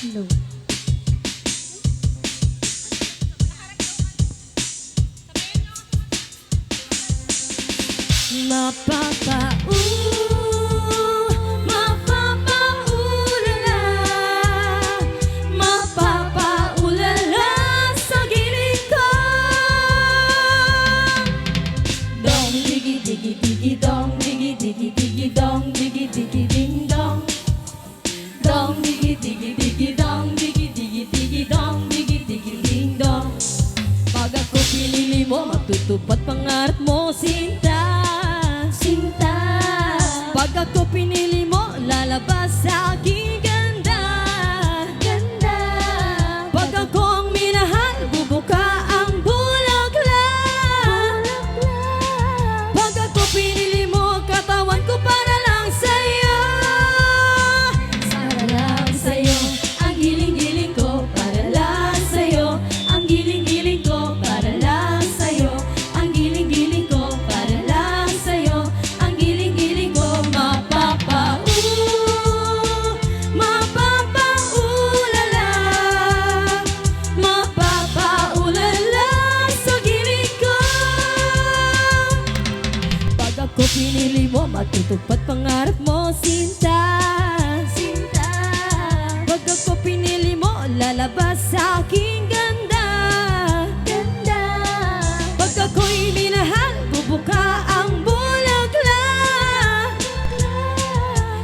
No. Mapapaulala, mapapaulala sa gilid ko. Dong digi digi digi dong digi digi digi dong digi digi ding dong. Dong digi digi digi dong digi digi digi dong digi digi ding dong. Pag ako pinili mo, matutupad pangarap mo, Sinta. Sinta. Pag ako pinili mo, lalabas sa aking ganda. Ganda. Pag ako ang minahal, bubuka ang bulaklak. Pag ako pinili mo, katawan ko para lang sa'yo. Para lang sa'yo, ang giling-giling ko. Para lang sa'yo, ang giling-giling ko. Para lang sa'yo, ang giling-giling ko. Para lang sa'yo, ang giling-giling ko. Mapapaulala, mapapaulala sa gilid ko. Pag ako pinili mo, matutupad pangarap mo, Sinta. Sinta. Pag ako pinili mo, lalabas sa aking ganda. Ganda. Pag ako'y minahal, bubuka ang bulaklak.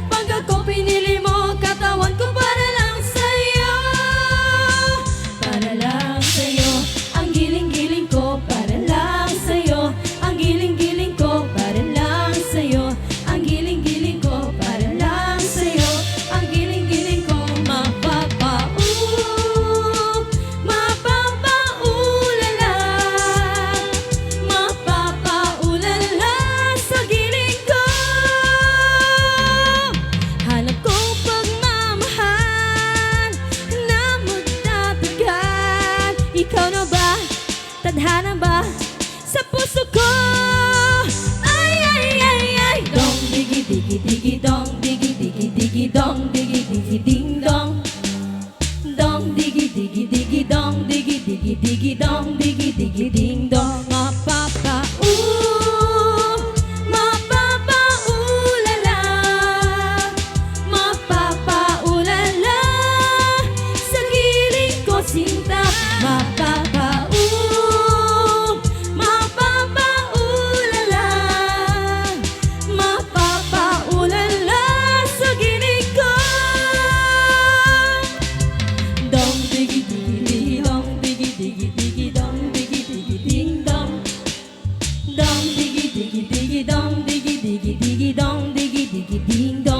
Pag ako pinili mo, katawan ko para lang sa'yo. Para lang sa'yo, ang giling-giling ko. Para lang sa'yo, ang giling-giling ko. Para lang sa'yo, ang giling-giling ko. Para lang sa'yo, ang giling-giling ko. Mapapaulala, mapapaulala sa gilid ko. Hanap ko pagmamahal na magtatagal. Ikaw na ba? Tadhana ba sa puso ko? Ay, ay, ay, ay. Dong digi digi digi dong digi digi digi dong digi digi ding dong. Dong digi digi digi dong digi digi digi dong digi digi ding dong. Mapapaulala, mapapaulala sa gilid ko, Sinta. Mapapaulala, mapapaulala sa gilid ko. Dong digi digi digi dong digi digi digi dong digi digi ding dong. Dong digi digi digi dong digi digi digi dong digi digi ding dong.